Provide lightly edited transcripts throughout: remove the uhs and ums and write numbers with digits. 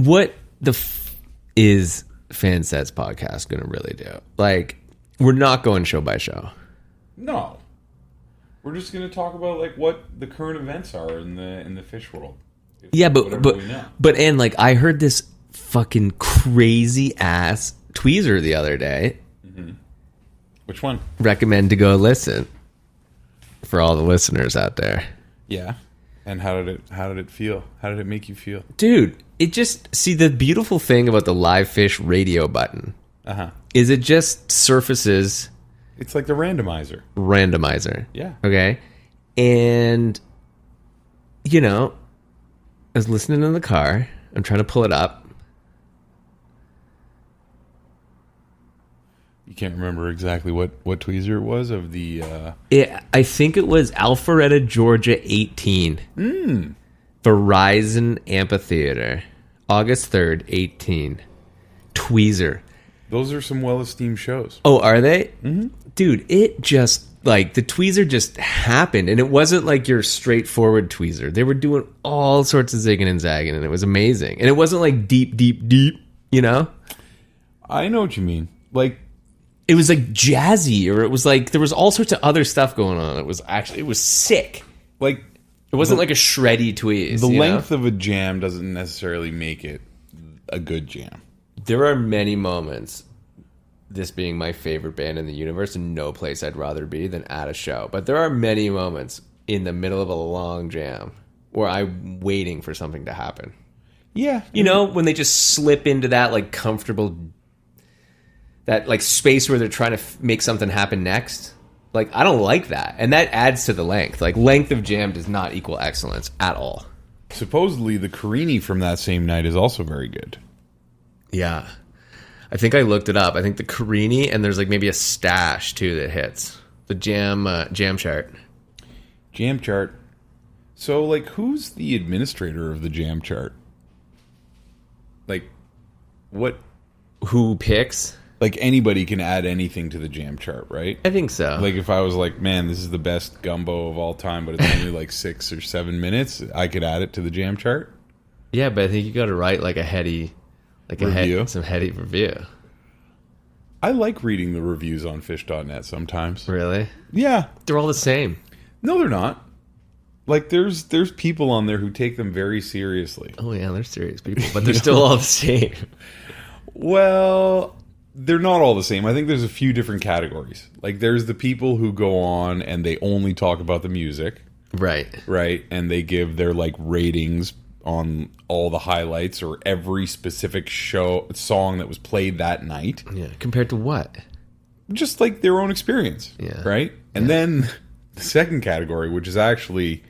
what is Fansets podcast going to really do? Like, we're not going show by show. No. We're just going to talk about like what the current events are in the fish world. Yeah, but and like I heard this fucking crazy ass tweezer the other day. Mm-hmm. Which one? Recommend to go listen for all the listeners out there. Yeah. And how did it feel? How did it make you feel? Dude, it just see the beautiful thing about the live fish radio button is it just surfaces. It's like the randomizer. Yeah. Okay. And you know, I was listening in the car. I'm trying to pull it up. You can't remember exactly what tweezer it was of the... I think it was Alpharetta, Georgia 18. Verizon Amphitheater. August 3rd, 18. Tweezer. Those are some well-esteemed shows. Oh, are they? Mm-hmm. Dude, it just... Like, the tweezer just happened. And it wasn't like your straightforward tweezer. They were doing all sorts of zigging and zagging. And it was amazing. And it wasn't like deep, you know? I know what you mean. Like... It was like jazzy, or it was like there was all sorts of other stuff going on. It was sick. Like it wasn't like a shreddy tweeze. The length of a jam doesn't necessarily make it a good jam. There are many moments, this being my favorite band in the universe, and no place I'd rather be than at a show. But there are many moments in the middle of a long jam where I'm waiting for something to happen. Yeah, you know, when they just slip into that like comfortable. That like space where they're trying to make something happen next. Like, I don't like that. And that adds to the length. Like, length of jam does not equal excellence at all. Supposedly, the Carini from that same night is also very good. Yeah. I think I looked it up. I think the Carini, and there's like maybe a stash, too, that hits. The jam chart. Jam chart. So, like, who's the administrator of the jam chart? Like, what? Who picks? Like, anybody can add anything to the jam chart, right? I think so. Like, if I was like, man, this is the best gumbo of all time, but it's only like 6 or 7 minutes, I could add it to the jam chart? Yeah, but I think you got to write like a heady... Like review? Some heady review. I like reading the reviews on fish.net sometimes. Really? Yeah. They're all the same. No, they're not. Like, there's people on there who take them very seriously. Oh, yeah, they're serious people, but they're still all the same. Well... They're not all the same. I think there's a few different categories. Like, there's the people who go on and they only talk about the music. Right. Right. And they give their, like, ratings on all the highlights or every specific song that was played that night. Yeah. Compared to what? Just, like, their own experience. Yeah. Right? And then the second category, which is actually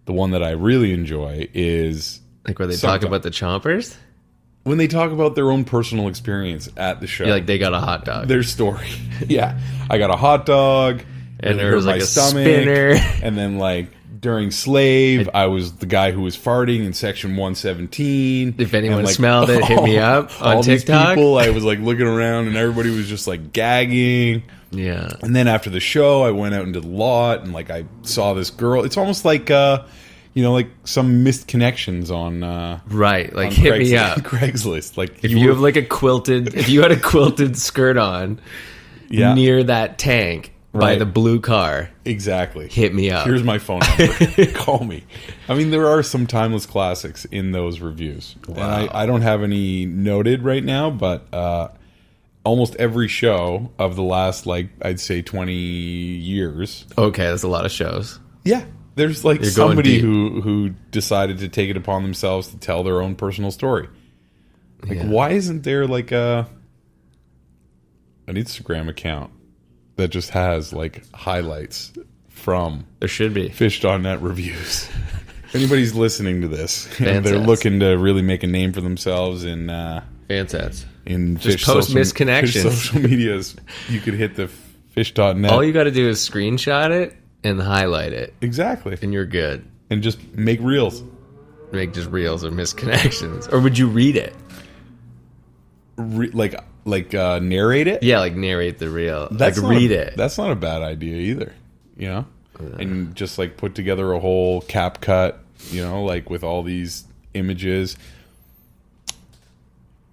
the one that I really enjoy, is... Like, where they talk about the chompers? When they talk about their own personal experience at the show. Yeah, like they got a hot dog. Their story. Yeah. I got a hot dog. And there was like a spinner. And then like during Slave, I was the guy who was farting in section 117. If anyone like, smelled it, hit me up on all TikTok. These people, I was like looking around and everybody was just like gagging. Yeah. And then after the show, I went out into the lot and like I saw this girl. It's almost like... you know, like some missed connections on right, like on hit me up. Craigslist. Like if you have like if you had a quilted skirt on near that tank by the blue car, exactly, hit me up. Here's my phone number. Call me. I mean, there are some timeless classics in those reviews. Wow. And I don't have any noted right now, but almost every show of the last, like, I'd say 20 years. Okay, that's a lot of shows. Yeah. There's like somebody who decided to take it upon themselves to tell their own personal story. Like, why isn't there like an Instagram account that just has like highlights from there should be fish.net reviews? If anybody's listening to this and they're looking to really make a name for themselves in Fansets, in just post misconnections, social medias, you could hit the fish.net. All you got to do is screenshot it and highlight it. Exactly. And you're good. And just make reels. Make just reels of misconnections. Or would you read it? Like narrate it? Yeah, like narrate the reel. Like read it. That's not a bad idea either. You know? And just like put together a whole cap cut, you know, like with all these images.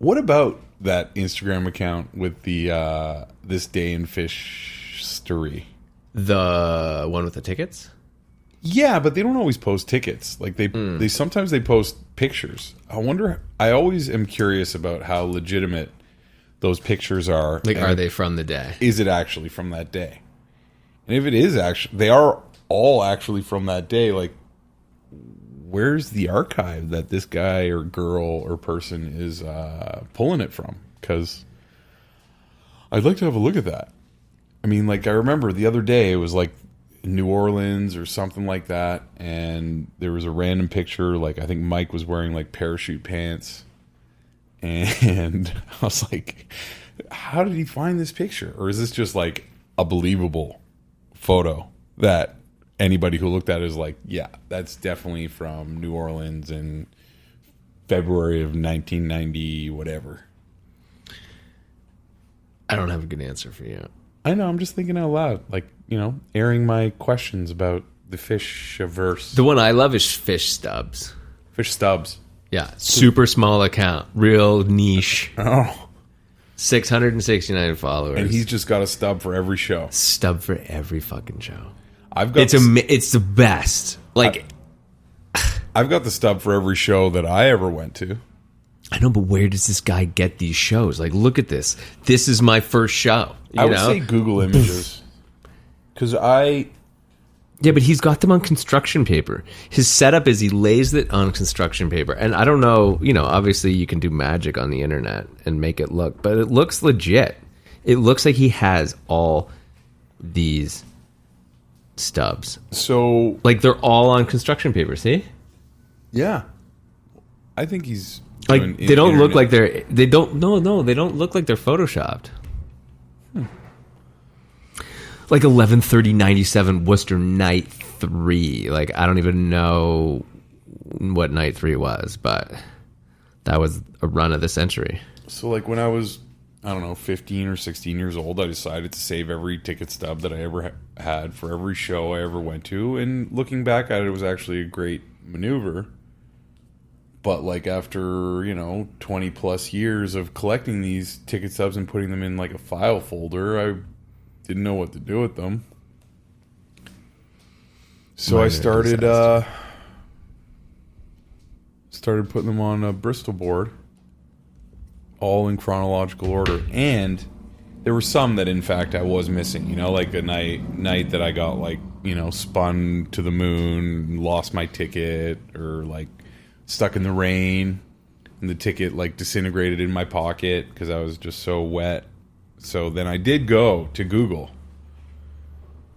What about that Instagram account with the This Day in Fish story? The one with the tickets? Yeah, but they don't always post tickets. Like they sometimes they post pictures. I always am curious about how legitimate those pictures are. Like, are they from the day? Is it actually from that day? And if it is actually, they are all actually from that day. Like, where's the archive that this guy or girl or person is pulling it from? Because I'd like to have a look at that. I mean, like, I remember the other day it was like New Orleans or something like that, and there was a random picture. Like, I think Mike was wearing like parachute pants, and I was like, how did he find this picture? Or is this just like a believable photo that anybody who looked at it is like, yeah, that's definitely from New Orleans in February of 1990 whatever? I don't have a good answer for you. I know, I'm just thinking out loud, like, you know, airing my questions about the fish-averse. The one I love is Fish Stubs. Fish Stubs. Yeah, super small account, real niche. Oh. 669 followers. And he's just got a stub for every show. Stub for every fucking show. I've got it's the best. Like, I've got the stub for every show that I ever went to. I know, but where does this guy get these shows? Like, look at this. This is my first show. I would say Google Images. Because Yeah, but he's got them on construction paper. His setup is he lays it on construction paper. And I don't know, you know, obviously you can do magic on the internet and make it look, but it looks legit. It looks like he has all these stubs. So, like, they're all on construction paper, see? Yeah. I think he's like, they don't look like they don't look like they're photoshopped. Like 11/30/97 Worcester night 3. Like, I don't even know what night 3 was, but that was a run of the century. So, like, when I was, I don't know, 15 or 16 years old, I decided to save every ticket stub that I ever had for every show I ever went to. And looking back at it, it was actually a great maneuver. But, like, after, you know, 20 plus years of collecting these ticket stubs and putting them in, like, a file folder, I didn't know what to do with them. So I started putting them on a Bristol board, all in chronological order. And there were some that, in fact, I was missing. You know, like a night that I got, like, you know, spun to the moon, lost my ticket, or, like, stuck in the rain, and the ticket, like, disintegrated in my pocket because I was just so wet. So then I did go to Google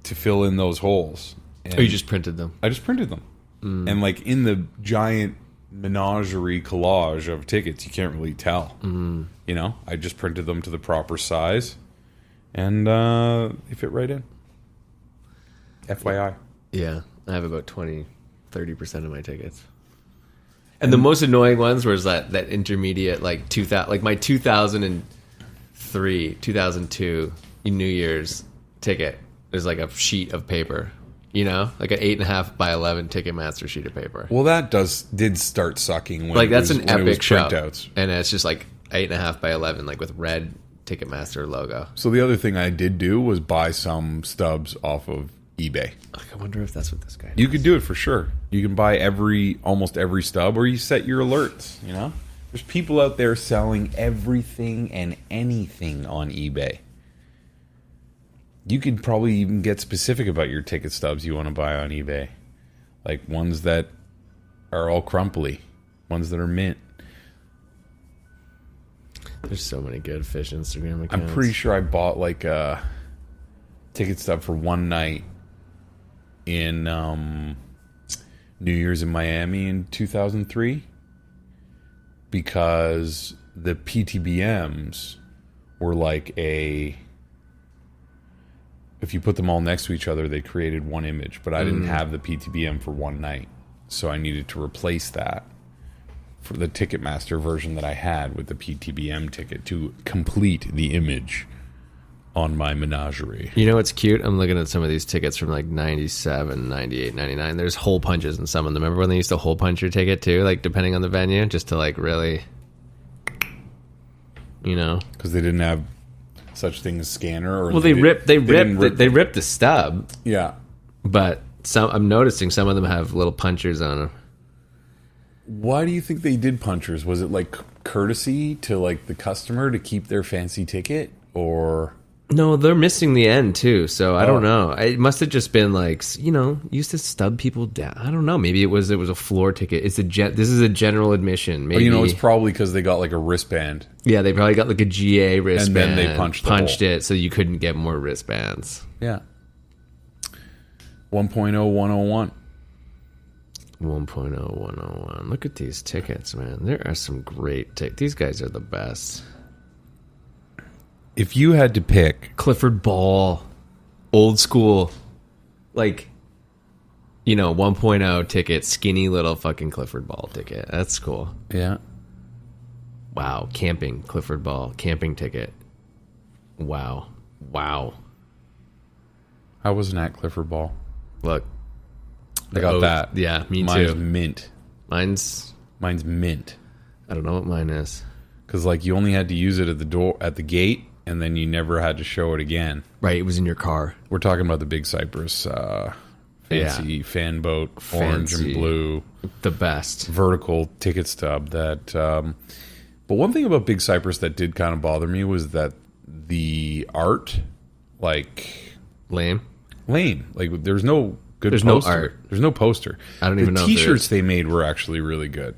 to fill in those holes. Oh, you just printed them? I just printed them. And, like, in the giant menagerie collage of tickets, you can't really tell. You know, I just printed them to the proper size, and they fit right in. FYI. Yeah, I have about 20-30% of my tickets. And the most annoying ones was that intermediate, like, 2000, like my 2003, 2002 New Year's ticket. There's like a sheet of paper, you know, like an 8.5 by 11 Ticketmaster sheet of paper. Well, that did start sucking. When like, that's was, an epic show, printouts. And it's just like 8.5 by 11, like with red Ticketmaster logo. So the other thing I did do was buy some stubs off of eBay. Like, I wonder if that's what this guy does. You could do it for sure. You can buy almost every stub, or you set your alerts, you know? There's people out there selling everything and anything on eBay. You could probably even get specific about your ticket stubs you want to buy on eBay. Like ones that are all crumply, ones that are mint. There's so many good fish Instagram accounts. I'm pretty sure I bought like a ticket stub for one night in New Year's in Miami in 2003 because the PTBMs were like if you put them all next to each other, they created one image, but I didn't have the PTBM for one night, so I needed to replace that for the Ticketmaster version that I had with the PTBM ticket to complete the image on my menagerie. You know what's cute? I'm looking at some of these tickets from like 97, 98, 99. There's hole punches in some of them. Remember when they used to hole punch your ticket too? Like, depending on the venue, just to like really... you know, because they didn't have such thing as scanner. Or well, they ripped the stub. Yeah, but I'm noticing some of them have little punchers on them. Why do you think they did punchers? Was it like courtesy to like the customer to keep their fancy ticket, or? No, they're missing the end too, so I don't know. It must have just been like, you know, used to stub people down. I don't know. Maybe it was a floor ticket. This is a general admission. Maybe, you know, it's probably because they got like a wristband. Yeah, they probably got like a GA wristband, and then they punched it so you couldn't get more wristbands. Yeah. 1.0101. 1.0101. Look at these tickets, man. There are some great tickets. These guys are the best. If you had to pick Clifford Ball, old school, like, you know, 1.0 ticket, skinny little fucking Clifford Ball ticket. That's cool. Yeah. Wow. Camping, Clifford Ball, camping ticket. Wow. I wasn't at Clifford Ball. Look. I got that. Yeah, me Mine's too. mint. Mine's mint. I don't know what mine is. Because like you only had to use it at the gate, and then you never had to show it again. Right, it was in your car. We're talking about the Big Cypress fancy fan boat, orange and blue. The best. Vertical ticket stub. That. But one thing about Big Cypress that did kind of bother me was that the art, like... Lame. Like, there's no good There's poster. no art. There's no poster. I don't even know. The T-shirts they made were actually really good.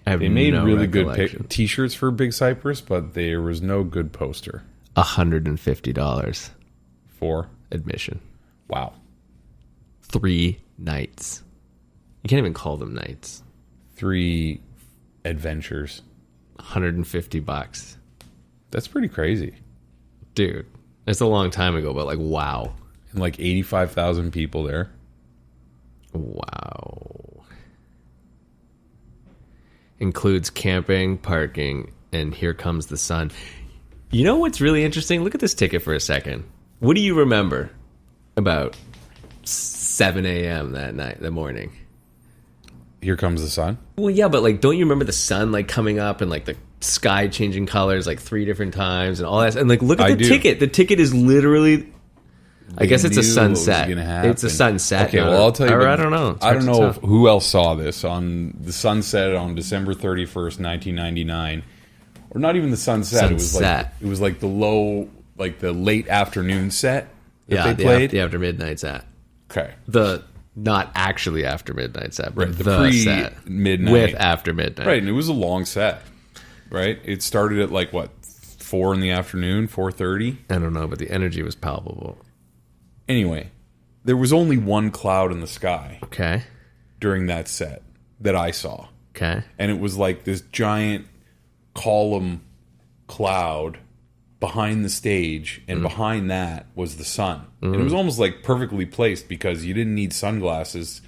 They made really good T-shirts for Big Cypress, but there was no good poster. $150 for admission. Wow. 3 nights. You can't even call them nights. 3 adventures. $150. That's pretty crazy. Dude, it's a long time ago, but like, wow. And like 85,000 people there. Wow. Includes camping, parking, and here comes the sun. You know what's really interesting? Look at this ticket for a second. What do you remember about 7 a.m. that morning? Here comes the sun? Well, yeah, but like, don't you remember the sun like coming up and like the sky changing colors like 3 different times and all that? And like, look at the ticket. The ticket is literally... I guess it's a sunset. It's a sunset. Okay, well, I'll tell you. Or I don't know. I don't know who else saw this on the sunset on December 31st, 1999, or not even the sunset. It was like the late afternoon set that they played. The after midnight set. Okay. The not actually after midnight set, but right, the pre midnight with after midnight. Right, and it was a long set. Right, it started at like what 4 in the afternoon, 4:30. I don't know, but the energy was palpable. Anyway, there was only one cloud in the sky. Okay. During that set that I saw. Okay. And it was like this giant column cloud behind the stage, and behind that was the sun. And it was almost like perfectly placed because you didn't need sunglasses,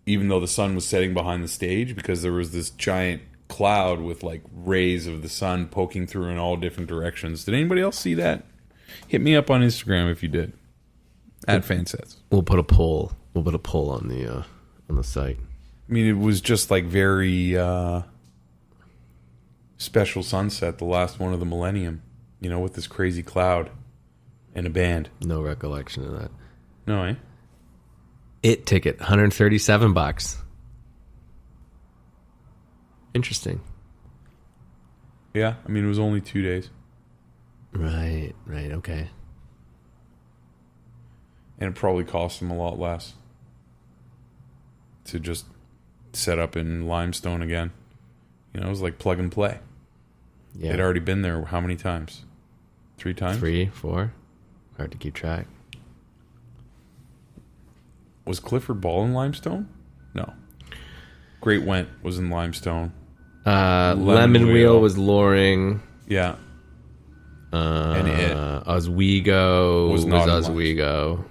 even though the sun was setting behind the stage, because there was this giant cloud with like rays of the sun poking through in all different directions. Did anybody else see that? Hit me up on Instagram if you did. At Fansets. We'll put a poll. We'll put a poll on the site. I mean, it was just like very special sunset, the last one of the millennium. You know, with this crazy cloud and a band. No recollection of that. No, eh? It ticket, $137. Interesting. Yeah, I mean, it was only 2 days. Right, okay. And it probably cost them a lot less to just set up in limestone again. You know, it was like plug and play. Yeah. They'd already been there how many times? 3 times? 3, 4. Hard to keep track. Was Clifford Ball in limestone? No. Great Went was in limestone. Lemon Wheel was Loring. Yeah. And Oswego was Oswego.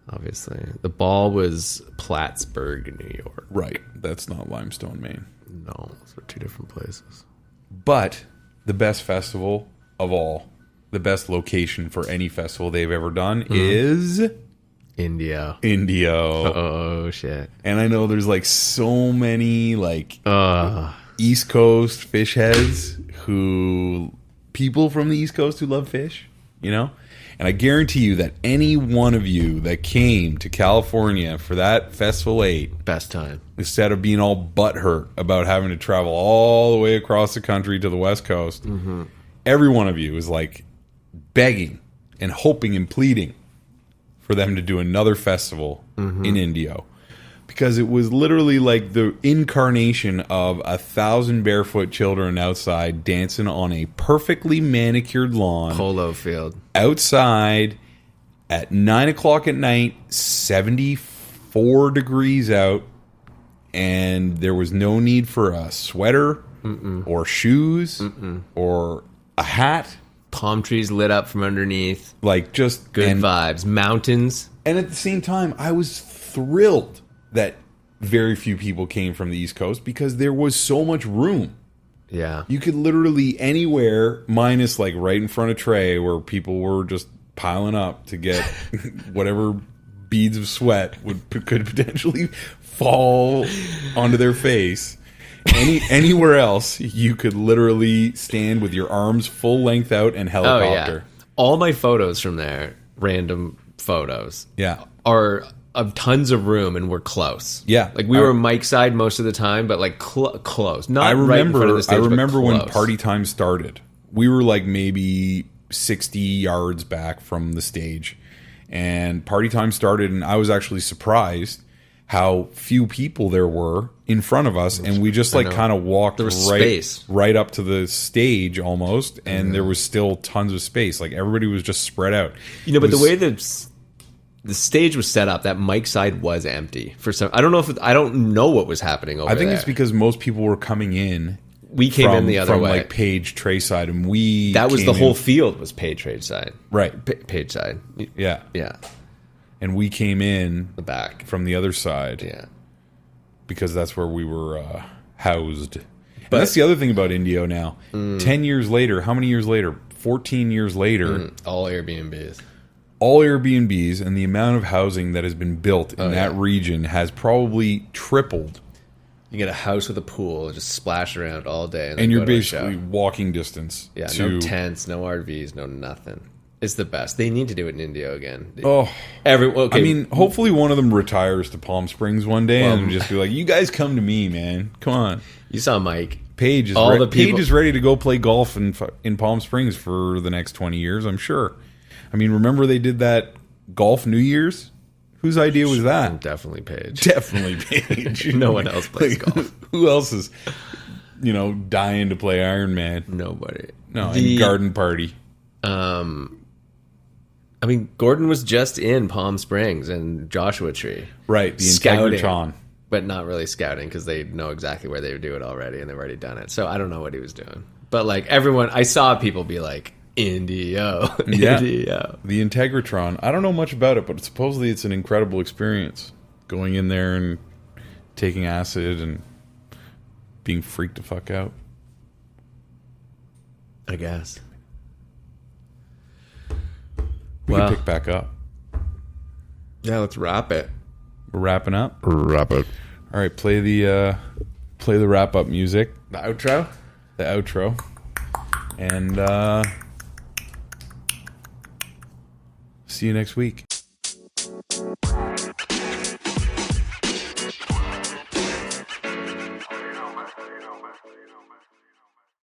Obviously. The Ball was Plattsburgh, New York. Right. That's not Limestone, Maine. No, those are 2 different places. But the best festival of all, the best location for any festival they've ever done is... Indio. Oh, shit. And I know there's like so many like East Coast fish heads people from the East Coast who love fish, you know? And I guarantee you that any one of you that came to California for that Festival 8, best time, instead of being all butthurt about having to travel all the way across the country to the West Coast, every one of you was like begging and hoping and pleading for them to do another festival in Indio. Because it was literally like the incarnation of 1,000 barefoot children outside dancing on a perfectly manicured lawn. Polo field. Outside at 9 o'clock at night, 74 degrees out, and there was no need for a sweater or shoes or a hat. Palm trees lit up from underneath. Like just good vibes. Mountains. And at the same time, I was thrilled that very few people came from the East Coast because there was so much room. Yeah. You could literally anywhere, minus like right in front of Trey where people were just piling up to get whatever beads of sweat could potentially fall onto their face. Anywhere else, you could literally stand with your arms full length out and helicopter. Oh, yeah. All my photos from there, random photos, are of tons of room, and we're close. Yeah, like we were Mike's side most of the time, but like close. Not I remember, right in front of the stage. I remember but when close. party time started. We were like maybe 60 yards back from the stage, and party time started, and I was actually surprised how few people there were in front of us, and we just like kind of walked right up to the stage almost, and there was still tons of space. Like everybody was just spread out. You know, but the way that the stage was set up, that Mike's side was empty for some. I don't know if I don't know what was happening over there. I think it's because most people were coming in. We came in the other way, like Page Trey side, and that was the whole field was Page Trey side, right? Page side, yeah. And we came in the back from the other side, because that's where we were housed. But that's the other thing about Indio now. 10 years later, how many years later? 14 years later, all Airbnbs. All Airbnbs, and the amount of housing that has been built in that region has probably tripled. You get a house with a pool, just splash around all day. And you're basically walking distance. Yeah, no tents, no RVs, no nothing. It's the best. They need to do it in Indio again. I mean, hopefully one of them retires to Palm Springs one day and just be like, you guys come to me, man. Come on. You saw Mike. Paige is ready to go play golf in Palm Springs for the next 20 years, I'm sure. I mean, remember they did that golf New Year's? Whose idea was that? Definitely Paige. Definitely Paige. No one else plays golf. Who else is, dying to play Iron Man? Nobody. No, and Garden Party. I mean, Gordon was just in Palm Springs and Joshua Tree. Right, the Integratron. But not really scouting because they know exactly where they would do it already and they've already done it. So I don't know what he was doing. But like everyone, I saw people be like, Indio. Indio. The Integratron. I don't know much about it, but supposedly it's an incredible experience. Going in there and taking acid and being freaked the fuck out. I guess. We can pick back up. Yeah, let's wrap it. We're wrapping up. Wrap it. All right, play the wrap up music. The outro. The outro. And see you next week.